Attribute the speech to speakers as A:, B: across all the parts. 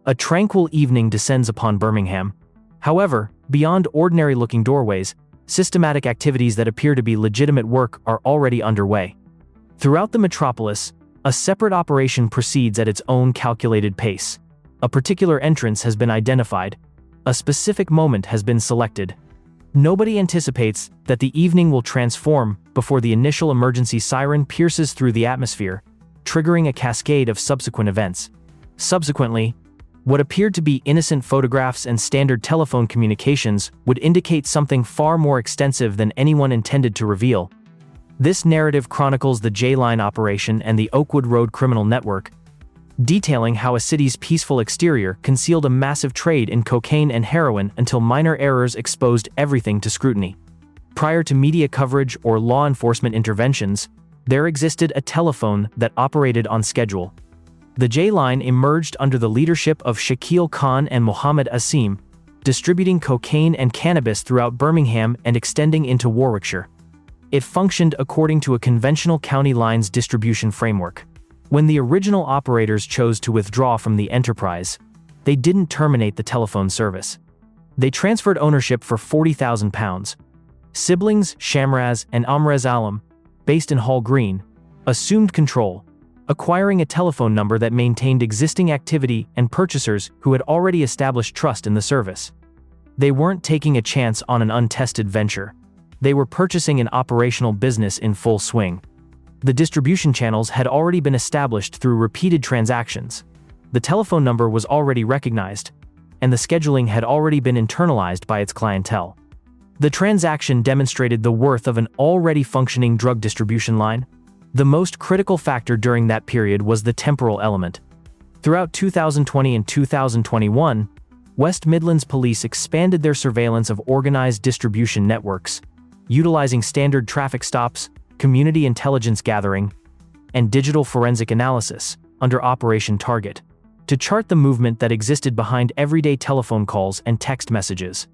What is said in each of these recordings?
A: A tranquil evening descends upon Birmingham. However, beyond ordinary-looking doorways, systematic activities that appear to be legitimate work are already underway. Throughout the metropolis, a separate operation proceeds at its own calculated pace. A particular entrance has been identified. A specific moment has been selected. Nobody anticipates that the evening will transform before the initial emergency siren pierces through the atmosphere, triggering a cascade of subsequent events. Subsequently, what appeared to be innocent photographs and standard telephone communications would indicate something far more extensive than anyone intended to reveal. This narrative chronicles the J-Line operation and the Oakwood Road criminal network, detailing how a city's peaceful exterior concealed a massive trade in cocaine and heroin until minor errors exposed everything to scrutiny. Prior to media coverage or law enforcement interventions, there existed a telephone that operated on schedule. The J-Line emerged under the leadership of Shakil Khan and Muhammad Asim, distributing cocaine and cannabis throughout Birmingham and extending into Warwickshire. It functioned according to a conventional county lines distribution framework. When the original operators chose to withdraw from the enterprise, they didn't terminate the telephone service. They transferred ownership for £40,000. Siblings Shamraz and Amres Alam, based in Hall Green, assumed control, acquiring a telephone number that maintained existing activity and purchasers who had already established trust in the service. They weren't taking a chance on an untested venture. They were purchasing an operational business in full swing. The distribution channels had already been established through repeated transactions. The telephone number was already recognized, and the scheduling had already been internalized by its clientele. The transaction demonstrated the worth of an already functioning drug distribution line. The most critical factor during that period was the temporal element. Throughout 2020 and 2021, West Midlands Police expanded their surveillance of organized distribution networks, utilizing standard traffic stops, community intelligence gathering, and digital forensic analysis under Operation Target to chart the movement that existed behind everyday telephone calls and text messages.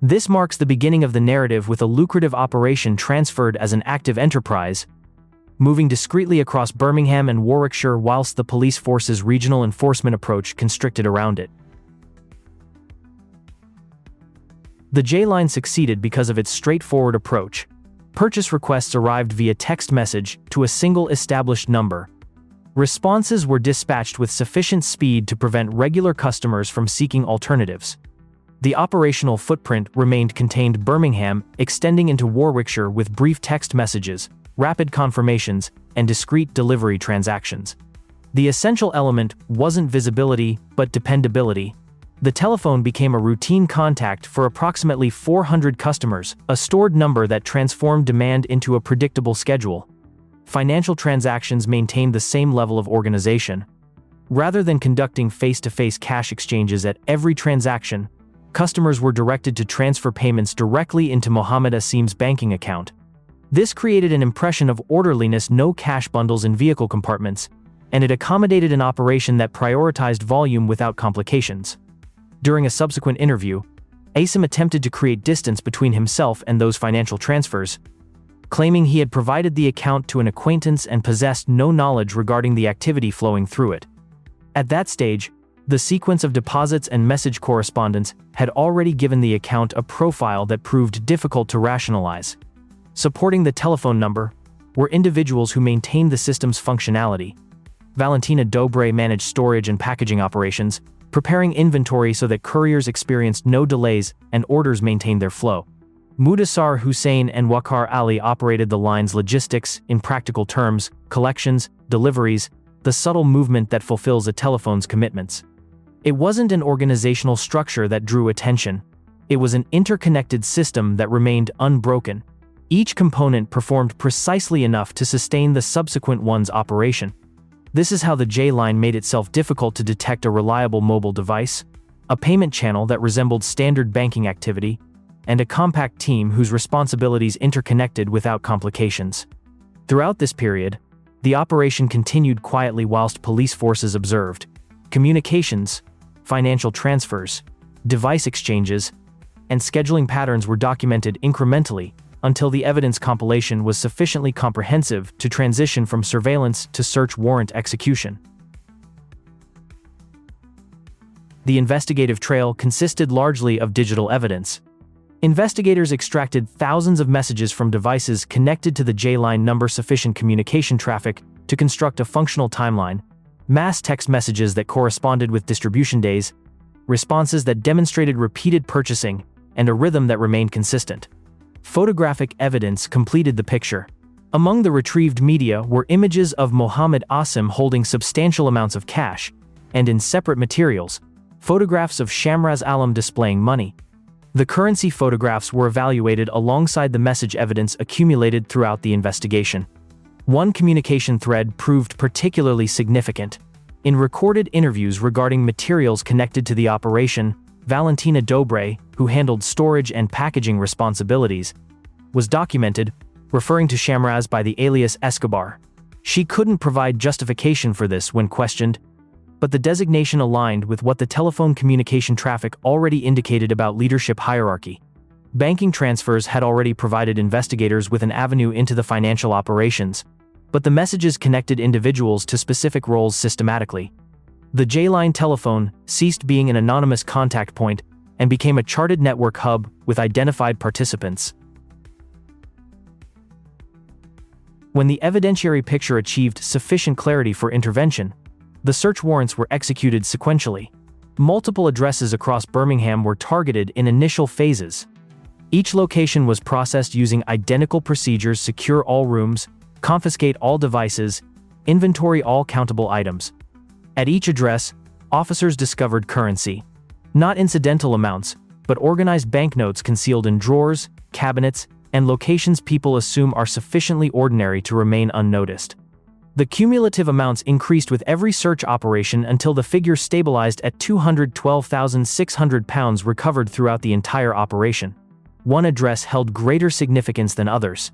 A: This marks the beginning of the narrative, with a lucrative operation transferred as an active enterprise, moving discreetly across Birmingham and Warwickshire whilst the police force's regional enforcement approach constricted around it. The J-Line succeeded because of its straightforward approach. Purchase requests arrived via text message to a single established number. Responses were dispatched with sufficient speed to prevent regular customers from seeking alternatives. The operational footprint remained contained Birmingham, extending into Warwickshire with brief text messages, rapid confirmations, and discrete delivery transactions. The essential element wasn't visibility, but dependability. The telephone became a routine contact for approximately 400 customers, a stored number that transformed demand into a predictable schedule. Financial transactions maintained the same level of organization. Rather than conducting face-to-face cash exchanges at every transaction, customers were directed to transfer payments directly into Muhammad Asim's banking account. This created an impression of orderliness, no cash bundles in vehicle compartments, and it accommodated an operation that prioritized volume without complications. During a subsequent interview, Asim attempted to create distance between himself and those financial transfers, claiming he had provided the account to an acquaintance and possessed no knowledge regarding the activity flowing through it. At that stage, the sequence of deposits and message correspondence had already given the account a profile that proved difficult to rationalize. Supporting the telephone number were individuals who maintained the system's functionality. Valentina Dobre managed storage and packaging operations, preparing inventory so that couriers experienced no delays and orders maintained their flow. Mudassar Hussain and Waqar Ali operated the line's logistics, in practical terms, collections, deliveries, the subtle movement that fulfills a telephone's commitments. It wasn't an organizational structure that drew attention. It was an interconnected system that remained unbroken. Each component performed precisely enough to sustain the subsequent one's operation. This is how the J-Line made itself difficult to detect a reliable mobile device, a payment channel that resembled standard banking activity, and a compact team whose responsibilities interconnected without complications. Throughout this period, the operation continued quietly whilst police forces observed. Communications, financial transfers, device exchanges, and scheduling patterns were documented incrementally until the evidence compilation was sufficiently comprehensive to transition from surveillance to search warrant execution. the investigative trail consisted largely of digital evidence. Investigators extracted thousands of messages from devices connected to the J-line number, sufficient communication traffic to construct a functional timeline, mass text messages that corresponded with distribution days, responses that demonstrated repeated purchasing, and a rhythm that remained consistent. Photographic evidence completed the picture. Among the retrieved media were images of Muhammad Asim holding substantial amounts of cash, and in separate materials, photographs of Shamraz Alam displaying money. The currency photographs were evaluated alongside the message evidence accumulated throughout the investigation. One communication thread proved particularly significant. In recorded interviews regarding materials connected to the operation, Valentina Dobre, who handled storage and packaging responsibilities, was documented, referring to Shamraz by the alias Escobar. She couldn't provide justification for this when questioned, but the designation aligned with what the telephone communication traffic already indicated about leadership hierarchy. Banking transfers had already provided investigators with an avenue into the financial operations, but the messages connected individuals to specific roles systematically. The J-line telephone ceased being an anonymous contact point and became a charted network hub with identified participants. When the evidentiary picture achieved sufficient clarity for intervention, the search warrants were executed sequentially. Multiple addresses across Birmingham were targeted in initial phases. Each location was processed using identical procedures: secure all rooms, confiscate all devices, inventory all countable items. At each address, officers discovered currency. Not incidental amounts, but organized banknotes concealed in drawers, cabinets, and locations people assume are sufficiently ordinary to remain unnoticed. The cumulative amounts increased with every search operation until the figure stabilized at £212,600 recovered throughout the entire operation. One address held greater significance than others.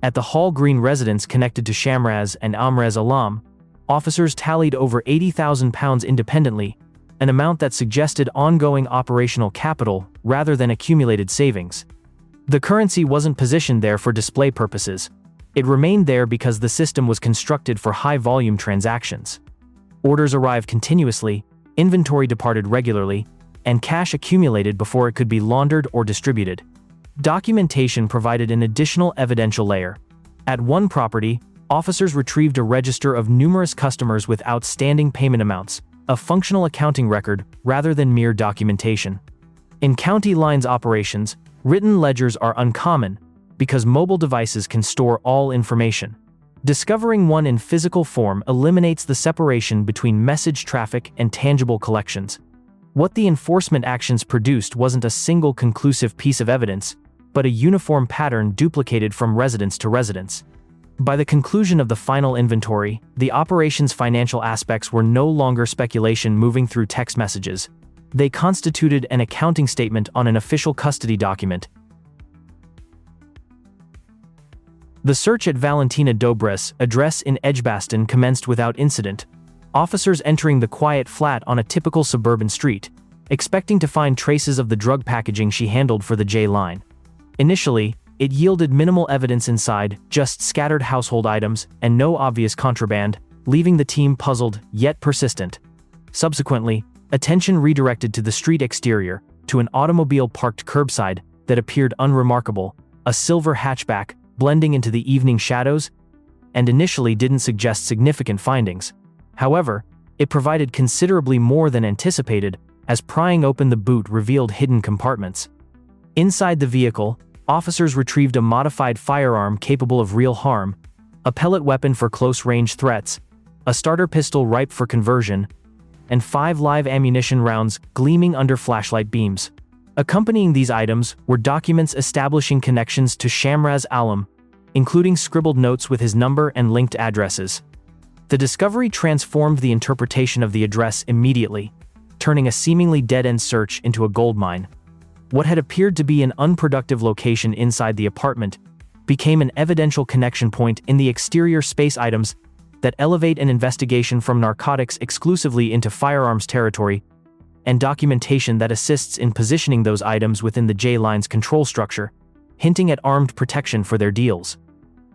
A: At the Hall Green residence connected to Shamraz and Amres Alam, officers tallied over £80,000 independently, an amount that suggested ongoing operational capital rather than accumulated savings. The currency wasn't positioned there for display purposes. It remained there because the system was constructed for high-volume transactions. Orders arrived continuously, inventory departed regularly, and cash accumulated before it could be laundered or distributed. Documentation provided an additional evidential layer. At one property, officers retrieved a register of numerous customers with outstanding payment amounts, a functional accounting record rather than mere documentation. In county lines operations, written ledgers are uncommon, because mobile devices can store all information. Discovering one in physical form eliminates the separation between message traffic and tangible collections. What the enforcement actions produced wasn't a single conclusive piece of evidence, but a uniform pattern duplicated from residence to residence. By the conclusion of the final inventory, the operation's financial aspects were no longer speculation moving through text messages. They constituted an accounting statement on an official custody document. The search at Valentina Dobre's address in Edgbaston commenced without incident, officers entering the quiet flat on a typical suburban street, expecting to find traces of the drug packaging she handled for the J-line. Initially, it yielded minimal evidence inside, just scattered household items and no obvious contraband, leaving the team puzzled yet persistent. Subsequently, attention redirected to the street exterior, to an automobile parked curbside that appeared unremarkable, a silver hatchback, blending into the evening shadows, and initially didn't suggest significant findings. However, it provided considerably more than anticipated, as prying open the boot revealed hidden compartments. Inside the vehicle, officers retrieved a modified firearm capable of real harm, a pellet weapon for close-range threats, a starter pistol ripe for conversion, and 5 live ammunition rounds gleaming under flashlight beams. Accompanying these items were documents establishing connections to Shamraz Alam, including scribbled notes with his number and linked addresses. The discovery transformed the interpretation of the address immediately, turning a seemingly dead-end search into a goldmine. What had appeared to be an unproductive location inside the apartment became an evidential connection point in the exterior space, items that elevate an investigation from narcotics exclusively into firearms territory, and documentation that assists in positioning those items within the J-line's control structure, hinting at armed protection for their deals.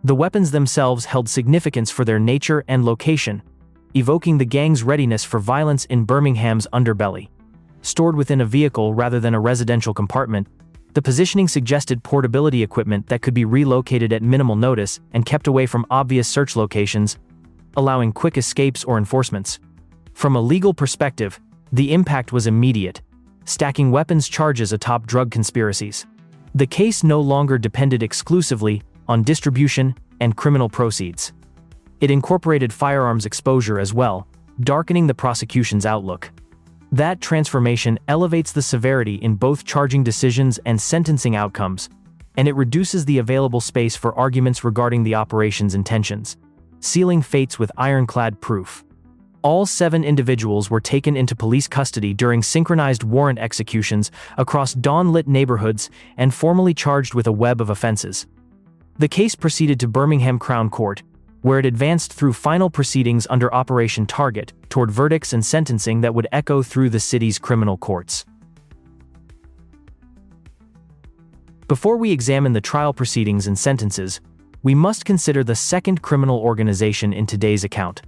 A: The weapons themselves held significance for their nature and location, evoking the gang's readiness for violence in Birmingham's underbelly. stored within a vehicle rather than a residential compartment. The positioning suggested portability equipment that could be relocated at minimal notice and kept away from obvious search locations, allowing quick escapes or enforcements. From a legal perspective, the impact was immediate, stacking weapons charges atop drug conspiracies. The case no longer depended exclusively on distribution and criminal proceeds. It incorporated firearms exposure as well, darkening the prosecution's outlook. That transformation elevates the severity in both charging decisions and sentencing outcomes, and it reduces the available space for arguments regarding the operation's intentions, sealing fates with ironclad proof. All 7 individuals were taken into police custody during synchronized warrant executions across dawn-lit neighborhoods and formally charged with a web of offenses. The case proceeded to Birmingham Crown Court, where it advanced through final proceedings under Operation Target toward verdicts and sentencing that would echo through the city's criminal courts. Before we examine the trial proceedings and sentences, we must consider the second criminal organization in today's account.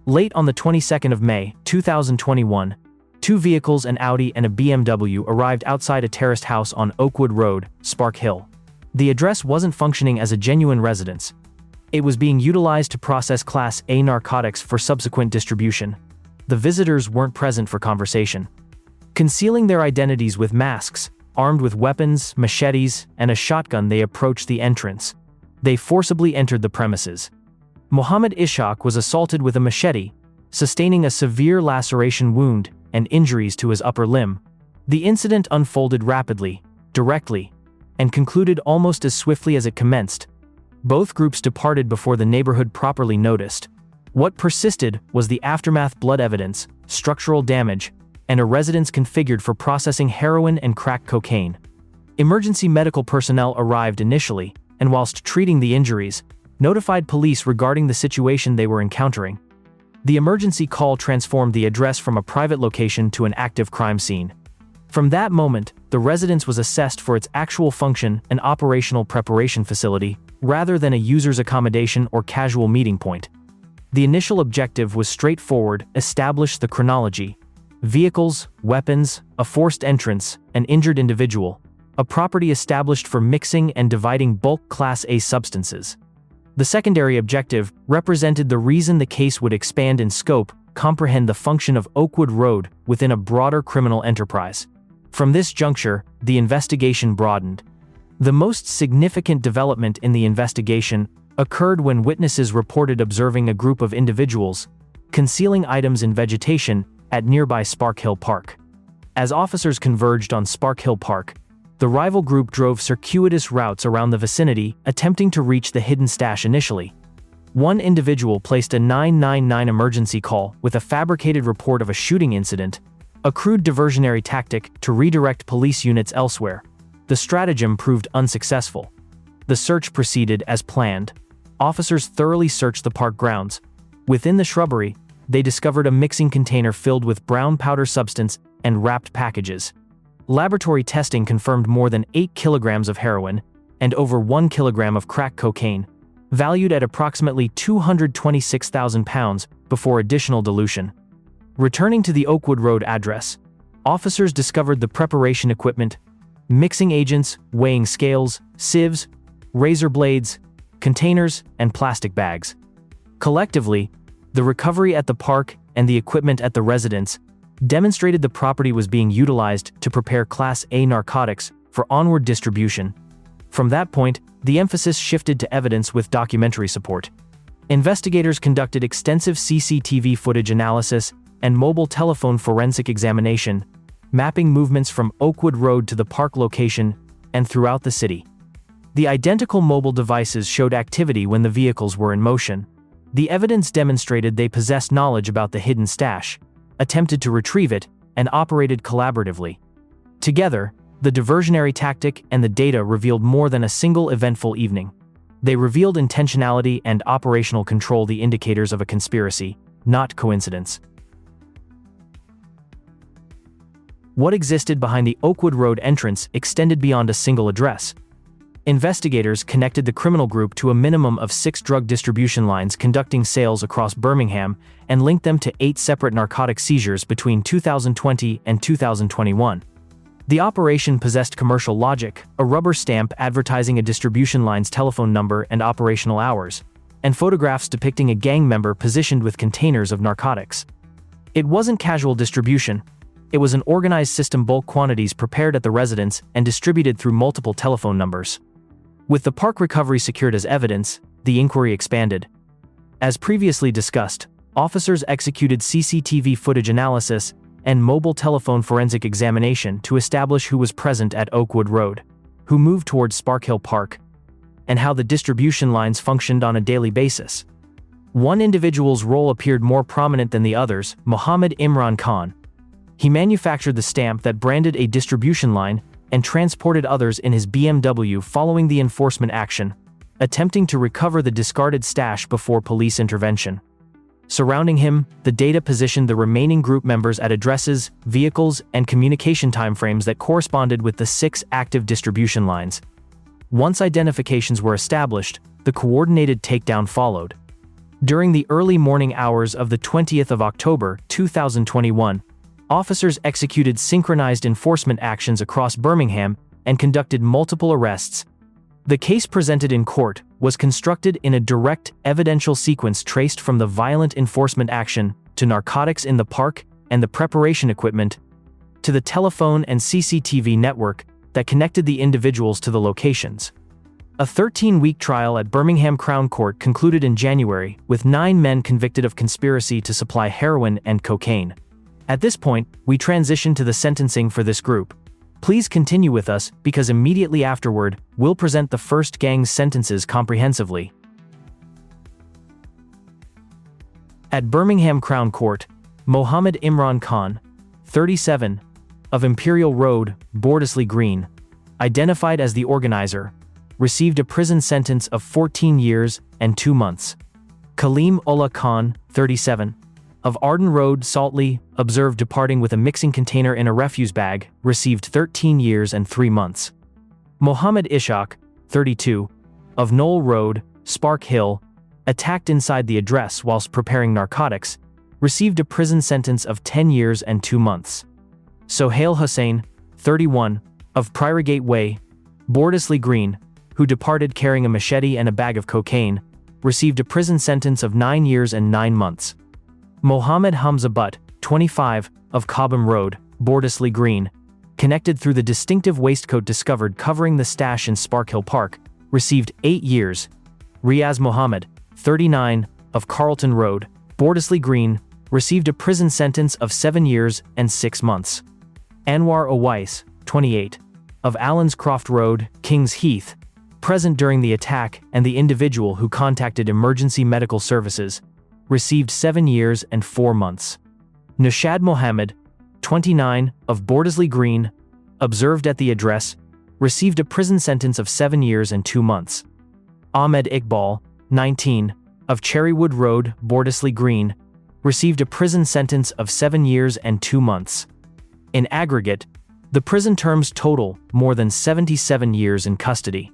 A: Late on the 22nd of May, 2021, 2 vehicles, an Audi and a BMW, arrived outside a terraced house on Oakwood Road, Spark Hill. The address wasn't functioning as a genuine residence. It was being utilized to process Class A narcotics for subsequent distribution. The visitors weren't present for conversation. Concealing their identities with masks, armed with weapons, machetes, and a shotgun, they approached the entrance. They forcibly entered the premises. Muhammad Ishaq was assaulted with a machete, sustaining a severe laceration wound and injuries to his upper limb. The incident unfolded rapidly, directly, and concluded almost as swiftly as it commenced. Both groups departed before the neighborhood properly noticed. What persisted was the aftermath: blood evidence, structural damage, and a residence configured for processing heroin and crack cocaine. Emergency medical personnel arrived initially, and whilst treating the injuries, notified police regarding the situation they were encountering. The emergency call transformed the address from a private location to an active crime scene. From that moment, the residence was assessed for its actual function, an operational preparation facility, rather than a user's accommodation or casual meeting point. The initial objective was straightforward: establish the chronology. Vehicles, weapons, a forced entrance, an injured individual, a property established for mixing and dividing bulk Class A substances. The secondary objective represented the reason the case would expand in scope, comprehend the function of Oakwood Road within a broader criminal enterprise. From this juncture, the investigation broadened. The most significant development in the investigation occurred when witnesses reported observing a group of individuals concealing items in vegetation at nearby Spark Hill Park. As officers converged on Spark Hill Park, the rival group drove circuitous routes around the vicinity, attempting to reach the hidden stash initially. One individual placed a 999 emergency call with a fabricated report of a shooting incident, a crude diversionary tactic to redirect police units elsewhere. The stratagem proved unsuccessful. The search proceeded as planned. Officers thoroughly searched the park grounds. Within the shrubbery, they discovered a mixing container filled with brown powder substance and wrapped packages. Laboratory testing confirmed more than 8 kilograms of heroin and over 1 kilogram of crack cocaine, valued at approximately £226,000 before additional dilution. Returning to the Oakwood Road address, officers discovered the preparation equipment, mixing agents, weighing scales, sieves, razor blades, containers, and plastic bags. Collectively, the recovery at the park and the equipment at the residence demonstrated the property was being utilized to prepare Class A narcotics for onward distribution. From that point, the emphasis shifted to evidence with documentary support. Investigators conducted extensive CCTV footage analysis and mobile telephone forensic examination, mapping movements from Oakwood Road to the park location and throughout the city. The identical mobile devices showed activity when the vehicles were in motion. The evidence demonstrated they possessed knowledge about the hidden stash, attempted to retrieve it, and operated collaboratively. Together, the diversionary tactic and the data revealed more than a single eventful evening. They revealed intentionality and operational control, the indicators of a conspiracy, not coincidence. What existed behind the Oakwood Road entrance extended beyond a single address. Investigators connected the criminal group to a minimum of 6 drug distribution lines conducting sales across Birmingham and linked them to 8 separate narcotic seizures between 2020 and 2021. The operation possessed commercial logic, a rubber stamp advertising a distribution line's telephone number and operational hours, and photographs depicting a gang member positioned with containers of narcotics. It wasn't casual distribution. It was an organized system, bulk quantities prepared at the residence and distributed through multiple telephone numbers. With the park recovery secured as evidence, the inquiry expanded. As previously discussed, officers executed CCTV footage analysis and mobile telephone forensic examination to establish who was present at Oakwood Road, who moved towards Sparkhill Park, and how the distribution lines functioned on a daily basis. One individual's role appeared more prominent than the others: Muhammad Imran Khan. He manufactured the stamp that branded a distribution line and transported others in his BMW following the enforcement action, attempting to recover the discarded stash before police intervention. Surrounding him, the data positioned the remaining group members at addresses, vehicles, and communication timeframes that corresponded with the 6 active distribution lines. Once identifications were established, the coordinated takedown followed. During the early morning hours of the 20th of October, 2021, officers executed synchronized enforcement actions across Birmingham and conducted multiple arrests. The case presented in court was constructed in a direct, evidential sequence traced from the violent enforcement action to narcotics in the park and the preparation equipment to the telephone and CCTV network that connected the individuals to the locations. A 13-week trial at Birmingham Crown Court concluded in January, with 9 men convicted of conspiracy to supply heroin and cocaine. At this point, we transition to the sentencing for this group. Please continue with us, because immediately afterward, we'll present the first gang's sentences comprehensively. At Birmingham Crown Court, Muhammad Imran Khan, 37, of Imperial Road, Bordesley Green, identified as the organizer, received a prison sentence of 14 years and 2 months. Kaleem Ullah Khan, 37, of Arden Road, Saltley, observed departing with a mixing container in a refuse bag, received 13 years and 3 months. Mohammed Ishaq, 32, of Knoll Road, Spark Hill, attacked inside the address whilst preparing narcotics, received a prison sentence of 10 years and 2 months. Sohail Hussain, 31, of Priory Way, Bordesley Green, who departed carrying a machete and a bag of cocaine, received a prison sentence of 9 years and 9 months. Mohammed Hamza Butt, 25, of Cobham Road, Bordesley Green, connected through the distinctive waistcoat discovered covering the stash in Sparkhill Park, received 8 years. Riaz Mohammed, 39, of Carlton Road, Bordesley Green, received a prison sentence of 7 years and 6 months. Anwar Owais, 28, of Allenscroft Road, Kings Heath, present during the attack and the individual who contacted emergency medical services, received 7 years and 4 months. Nishad Mohammed, 29, of Bordesley Green, observed at the address, received a prison sentence of 7 years and 2 months. Ahmed Iqbal, 19, of Cherrywood Road, Bordesley Green, received a prison sentence of 7 years and 2 months. In aggregate, the prison terms total more than 77 years in custody.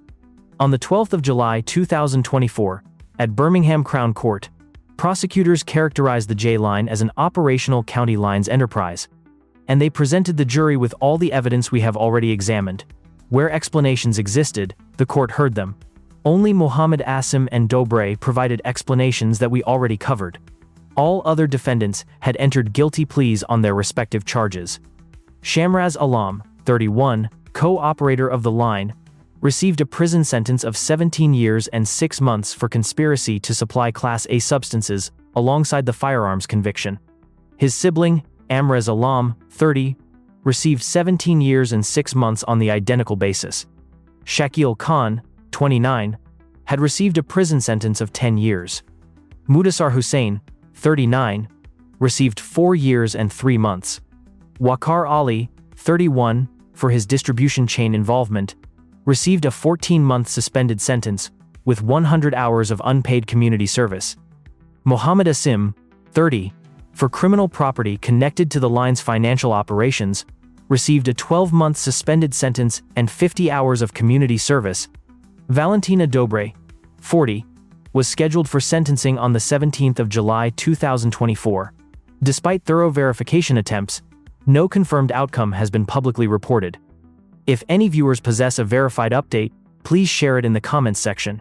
A: On the 12th of July 2024, at Birmingham Crown Court, prosecutors characterized the J-Line as an operational county lines enterprise, and they presented the jury with all the evidence we have already examined. Where explanations existed, the court heard them. Only Mohammed Asim and Dobre provided explanations that we already covered. All other defendants had entered guilty pleas on their respective charges. Shamraz Alam, 31, co-operator of the line, received a prison sentence of 17 years and 6 months for conspiracy to supply Class A substances alongside the firearms conviction. His sibling, Amres Alam, 30, received 17 years and 6 months on the identical basis. Shakil Khan, 29, had received a prison sentence of 10 years. Mudassar Hussain, 39, received 4 years and 3 months. Waqar Ali, 31, for his distribution chain involvement, received a 14-month suspended sentence, with 100 hours of unpaid community service. Mohammed Asim, 30, for criminal property connected to the line's financial operations, received a 12-month suspended sentence and 50 hours of community service, Valentina Dobre, 40, was scheduled for sentencing on the 17th of July 2024. Despite thorough verification attempts, no confirmed outcome has been publicly reported. If any viewers possess a verified update, please share it in the comments section.